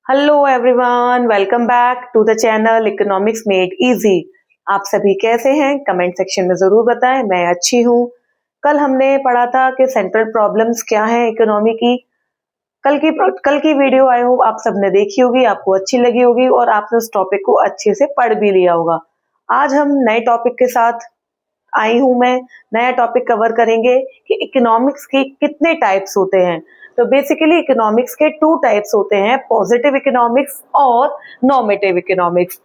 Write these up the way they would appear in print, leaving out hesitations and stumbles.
Hello everyone, welcome back to the channel economics made easy. आप सभी कैसे हैं? कमेंट सेक्शन में जरूर बताएं। मैं अच्छी हूँ। कल हमने पढ़ा था कि सेंट्रल प्रॉब्लम्स क्या हैं इकोनॉमी की। कल की वीडियो आई होप आप सबने देखी होगी, आपको अच्छी लगी होगी और आपने उस टॉपिक को अच्छे से पढ़ भी लिया होगा। आज हम नए टॉपिक के साथ आई हूं। मैं नया टॉपिक कवर करेंगे कि इकोनॉमिक्स के कितने टाइप्स होते हैं। तो बेसिकली इकोनॉमिक्स के टू टाइप्स होते हैं, पॉजिटिव इकोनॉमिक्स और नॉर्मेटिव इकोनॉमिक्स।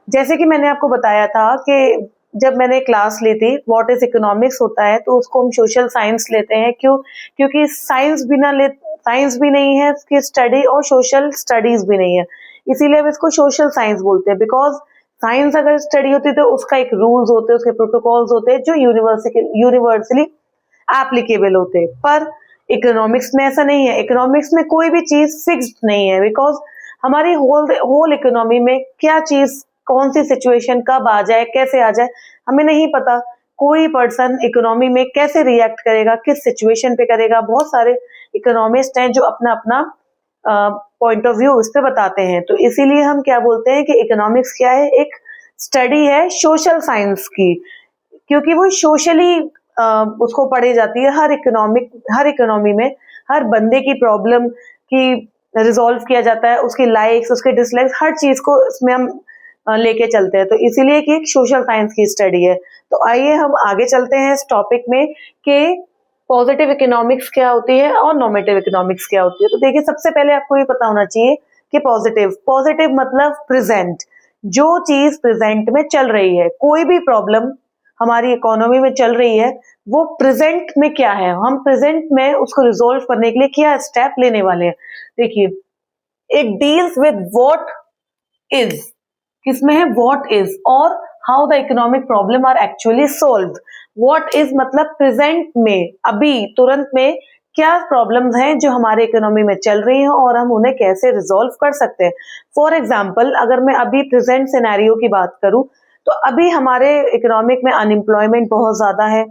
जैसे कि मैंने आपको बताया था कि जब मैंने क्लास ली थी व्हाट इज इकोनॉमिक्स होता है, तो उसको हम सोशल साइंस लेते हैं। क्यों? क्योंकि साइंस भी नहीं है उसकी स्टडी और सोशल स्टडीज भी नहीं है, इसीलिए हम इसको सोशल साइंस बोलते हैं। बिकॉज साइंस अगर स्टडी होती तो उसका एक रूल्स होते हैं, उसके प्रोटोकॉल्स होते हैं जो यूनिवर्सली एप्लीकेबल होते हैं। पर इकोनॉमिक्स में ऐसा नहीं है। इकोनॉमिक्स में कोई भी चीज फिक्स्ड नहीं है। बिकॉज हमारी होल होल इकोनॉमी में क्या चीज, कौन सी सिचुएशन कब आ जाए, कैसे आ जाए, हमें नहीं पता। कोई पर्सन इकोनॉमी में कैसे रिएक्ट करेगा, किस सिचुएशन पे करेगा, बहुत सारे इकोनॉमिस्ट हैं जो अपना अपना पॉइंट ऑफ व्यू इस पे बताते हैं। तो इसीलिए हम क्या बोलते हैं कि इकोनॉमिक्स क्या है, एक स्टडी है सोशल साइंस की। क्योंकि वो सोशली उसको पढ़ी जाती है। हर इकोनॉमी में हर बंदे की प्रॉब्लम की रिजॉल्व किया जाता है, उसकी लाइक्स, उसके डिसलाइक्स, हर चीज को इसमें हम लेके चलते हैं। तो इसीलिए कि एक सोशल साइंस की स्टडी है। तो आइए हम आगे चलते हैं इस टॉपिक में कि पॉजिटिव इकोनॉमिक्स क्या होती है और नॉर्मेटिव इकोनॉमिक्स क्या होती है। तो देखिए, सबसे पहले आपको ये पता होना चाहिए कि पॉजिटिव मतलब प्रेजेंट, जो चीज प्रेजेंट में चल रही है। कोई भी प्रॉब्लम हमारी इकोनॉमी में चल रही है, वो प्रेजेंट में क्या है, हम प्रेजेंट में उसको रिजोल्व करने के लिए क्या स्टेप लेने वाले हैं। देखिए, it deals with what is, किसमें है व्हाट इज, और how the economic problem are actually solve. What is मतलब प्रेजेंट में, अभी तुरंत में क्या प्रॉब्लम्स हैं जो हमारे इकोनॉमी में चल रही हैं और हम उन्हें कैसे रिजोल्व कर सकते हैं। फॉर एग्जाम्पल, अगर मैं अभी प्रेजेंट सिनेरियो की बात करूं, तो अभी हमारे इकोनॉमिक में अनएम्प्लॉयमेंट बहुत ज्यादा है।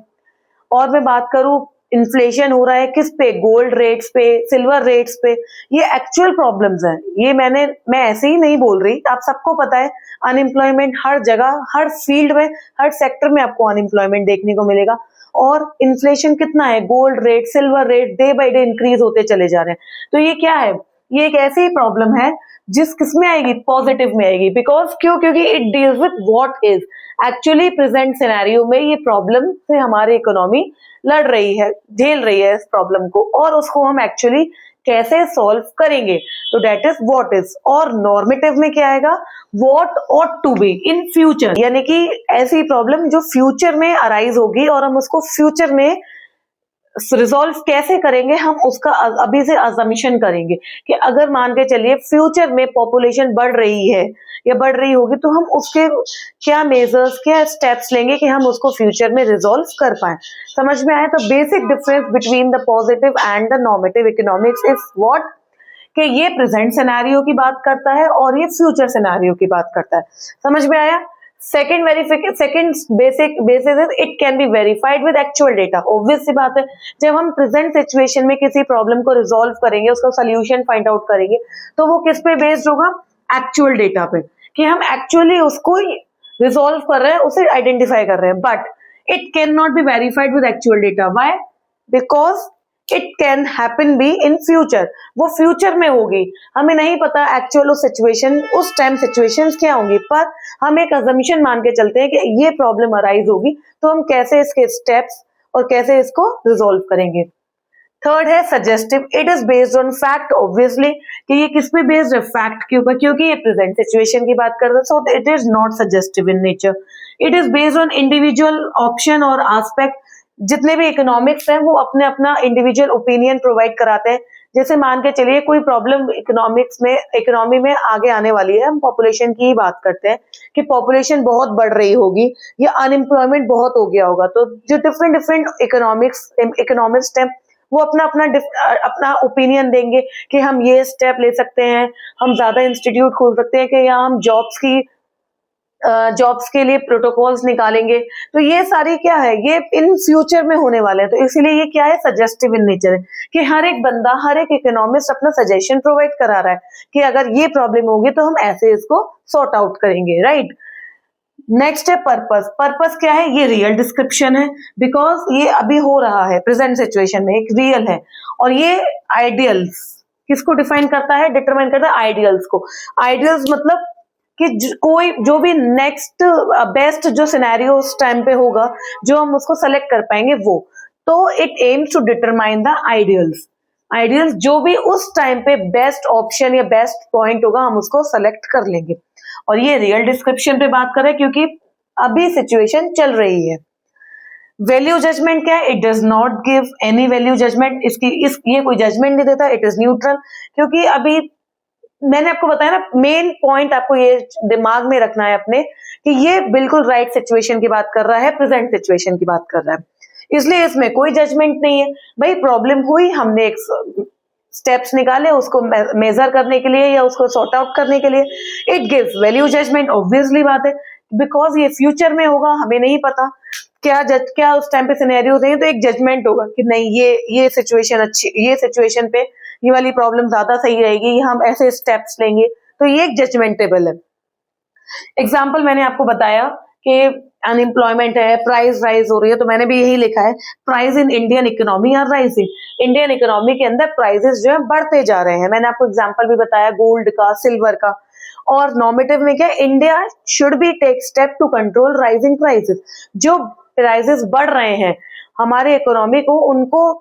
और मैं बात करूं, इन्फ्लेशन हो रहा है किस पे, गोल्ड रेट्स पे, सिल्वर रेट्स पे। ये एक्चुअल प्रॉब्लम्स हैं। ये मैं ऐसे ही नहीं बोल रही, आप सबको पता है अनएम्प्लॉयमेंट हर जगह, हर फील्ड में, हर सेक्टर में आपको अनएम्प्लॉयमेंट देखने को मिलेगा। और इन्फ्लेशन कितना है, gold rate, silver rate day by day increase होते चले जा रहे हैं। तो ये क्या है, ये एक ऐसी प्रॉब्लम है जिस किसमें आएगी, पॉजिटिव में आएगी। बिकॉज क्योंकि it deals with what is, actually present scenario में ये प्रॉब्लम से हमारी इकोनॉमी लड़ रही है, झेल रही है इस प्रॉब्लम को, और उसको हम एक्चुअली कैसे सॉल्व करेंगे। तो दैट इज व्हाट इज। और नॉर्मेटिव में क्या आएगा, what ought to be in future, यानी कि ऐसी प्रॉब्लम जो फ्यूचर में अराइज होगी और हम उसको फ्यूचर में रिजॉल्व कैसे करेंगे, हम उसका अभी से अजम्पशन करेंगे कि अगर मान के चलिए फ्यूचर में पॉपुलेशन बढ़ रही है या बढ़ रही होगी, तो हम उसके क्या मेजर्स, क्या स्टेप्स लेंगे कि हम उसको फ्यूचर में रिजॉल्व कर पाए। समझ में आया? तो basic difference between the positive and the normative economics is what, कि ये प्रेजेंट सिनेरियो की बात करता है और ये फ्यूचर सिनेरियो की बात करता है। समझ में आया? Second basic basis is it can be verified with actual data. Obvious सी बात है, जब हम प्रेजेंट सिचुएशन में किसी प्रॉब्लम को रिजॉल्व करेंगे, उसका सोल्यूशन फाइंड आउट करेंगे, तो वो किस पे बेस्ड होगा, एक्चुअल डेटा पे, कि हम एक्चुअली उसको रिजॉल्व कर रहे हैं, उसे आइडेंटिफाई कर रहे हैं। But it can not be verified with actual data. Why? Because it can happen be in future, वो फ्यूचर में होगी, हमें नहीं पता एक्चुअल उस टाइम सिचुएशंस क्या होंगी। पर हम एक अजम्पशन मान के चलते हैं कि ये प्रॉब्लम अराइज होगी, तो हम कैसे इसके स्टेप्स और कैसे इसको रिजोल्व करेंगे। थर्ड है suggestive. It is based on fact, obviously, कि ये किस पे बेस्ड है, फैक्ट के ऊपर, क्योंकि ये प्रेजेंट सिचुएशन की बात करता है। So it is not suggestive in nature. It is based on individual option और आस्पेक्ट। जितने भी इकोनॉमिक्स हैं वो अपने अपना इंडिविजुअल ओपिनियन प्रोवाइड कराते हैं। जैसे मान के चलिए कोई प्रॉब्लम इकोनॉमी में आगे आने वाली है, हम पॉपुलेशन की ही बात करते हैं कि पॉपुलेशन बहुत बढ़ रही होगी या अनएम्प्लॉयमेंट बहुत हो गया होगा। तो जो डिफरेंट इकोनॉमिस्ट हैं, वो अपना ओपिनियन देंगे कि हम ये स्टेप ले सकते हैं, हम ज्यादा इंस्टीट्यूट खोल सकते हैं, कि या हम जॉब्स की जॉब्स के लिए प्रोटोकॉल्स निकालेंगे। तो ये सारी क्या है, ये इन फ्यूचर में होने वाले हैं। तो इसीलिए ये क्या है, सजेस्टिव इन नेचर है कि हर एक बंदा, हर एक इकोनॉमिस्ट अपना सजेशन प्रोवाइड करा रहा है कि अगर ये प्रॉब्लम होगी तो हम ऐसे इसको सॉर्ट आउट करेंगे, राइट। नेक्स्ट है पर्पस। पर्पस क्या है, ये रियल डिस्क्रिप्शन है, बिकॉज ये अभी हो रहा है प्रेजेंट सिचुएशन में, एक रियल है। और ये आइडियल्स किसको डिफाइन करता है, डिटरमाइन करता है आइडियल्स को। आइडियल्स मतलब कि कोई जो भी नेक्स्ट बेस्ट जो सिनेरियो उस टाइम पे होगा, जो हम उसको सेलेक्ट कर पाएंगे वो। तो it aims to determine the ideals. Ideals जो भी उस टाइम पे बेस्ट ऑप्शन या बेस्ट पॉइंट होगा, हम उसको सेलेक्ट कर लेंगे। और ये रियल डिस्क्रिप्शन पे बात करें क्योंकि अभी सिचुएशन चल रही है। वैल्यू जजमेंट क्या है, it does not give any value judgement. ये कोई जजमेंट नहीं देता, इट इज न्यूट्रल। क्योंकि अभी मैंने आपको बताया ना, मेन पॉइंट आपको ये दिमाग में रखना है अपने कि ये बिल्कुल राइट सिचुएशन की बात कर रहा है, प्रेजेंट सिचुएशन की बात कर रहा है, इसलिए इसमें कोई जजमेंट नहीं है। भाई प्रॉब्लम हुई, हमने एक स्टेप्स निकाले उसको मेजर करने के लिए या उसको सॉर्ट आउट करने के लिए, it gives value judgement. Obviously बात है, बिकॉज ये फ्यूचर में होगा, हमें नहीं पता क्या उस टाइम पे सिनेरियोज हैं, तो एक जजमेंट होगा कि नहीं ये सिचुएशन अच्छी, ये सिचुएशन पे ये वाली प्रॉब्लम ज्यादा सही रहेगी, हम ऐसे स्टेप्स लेंगे। तो ये एक जजमेंटेबल है। एग्जाम्पल मैंने आपको बताया कि अनएम्प्लॉयमेंट है, प्राइस राइज हो रही है, तो मैंने भी यही लिखा है, price in Indian economy are rising. Indian economy के अंदर प्राइसेस जो है बढ़ते जा रहे हैं। मैंने आपको एग्जाम्पल भी बताया गोल्ड का, सिल्वर का। और नॉर्मेटिव में क्या, India should be take step to control rising prices. जो प्राइसेस बढ़ रहे हैं हमारे इकोनॉमी को, उनको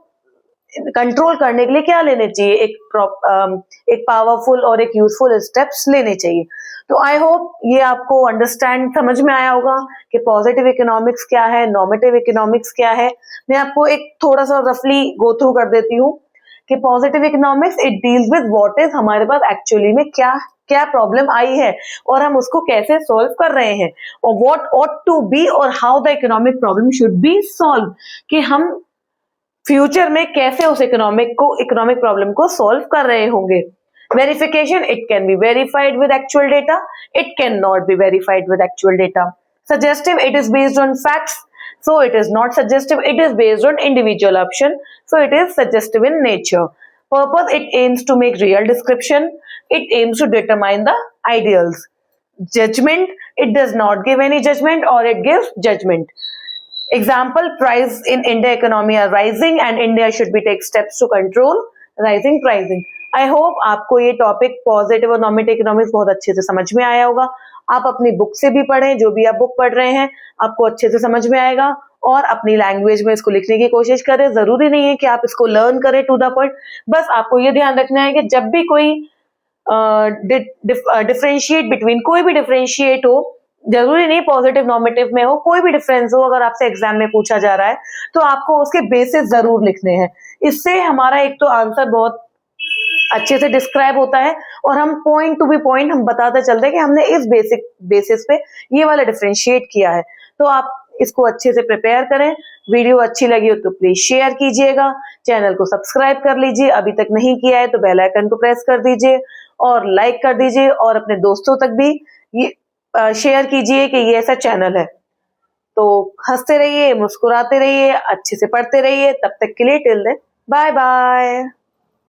कंट्रोल करने के लिए क्या लेने चाहिए, एक पावरफुल और एक यूजफुल स्टेप्स लेने चाहिए। तो आई होप ये आपको अंडरस्टैंड समझ में आया होगा कि पॉजिटिव इकोनॉमिक्स क्या है, नॉर्मेटिव इकोनॉमिक्स क्या है। मैं आपको एक थोड़ा सा रफली गो थ्रू कर देती हूँ कि positive economics it deals with what is, हमारे पास एक्चुअली में क्या क्या प्रॉब्लम आई है और हम उसको कैसे सॉल्व कर रहे हैं, और व्हाट ऑट टू बी और how the economic problem should be solve, कि हम फ्यूचर में कैसे उस इकोनॉमिक प्रॉब्लम को सॉल्व कर रहे होंगे। Verification, it can be verified with actual data, it can not be verified with actual data. Suggestive, it is based on facts, so it is not suggestive, it is based on individual option, so it is suggestive in nature. Purpose, it aims to make real description, it aims to determine the ideals. Judgment, it does not give any judgment or it gives judgment. Example, price in India economy are rising and India should be take steps to control rising pricing. I hope आपको ये topic positive और normative economics बहुत अच्छे से समझ में आया होगा। आप अपनी बुक से भी पढ़ें, जो भी आप बुक पढ़ रहे हैं आपको अच्छे से समझ में आएगा, और अपनी लैंग्वेज में इसको लिखने की कोशिश करें। जरूरी नहीं है कि आप इसको लर्न करें टू द पॉइंट, बस आपको ये ध्यान रखना है कि जब भी कोई डिफरेंशिएट बिटवीन, कोई भी डिफरेंशिएट हो, जरूरी नहीं पॉजिटिव नॉर्मेटिव में हो, कोई भी डिफरेंस हो, अगर आपसे एग्जाम में पूछा जा रहा है तो आपको उसके बेसिस जरूर लिखने हैं। इससे हमारा एक तो आंसर बहुत अच्छे से डिस्क्राइब होता है और हम पॉइंट टू बी पॉइंट हम बताते चलते हैं कि हमने इस बेसिस पे ये वाला डिफरेंशिएट किया है। तो आप इसको अच्छे से प्रिपेयर करें। वीडियो अच्छी लगी हो तो प्लीज शेयर कीजिएगा, चैनल को सब्सक्राइब कर लीजिए, अभी तक नहीं किया है तो बेल आइकन को प्रेस कर दीजिए और लाइक कर दीजिए, और अपने दोस्तों तक भी ये शेयर कीजिए कि ये ऐसा चैनल है। तो हंसते रहिए, मुस्कुराते रहिए, अच्छे से पढ़ते रहिए। तब तक के लिए टिल देन बाय बाय।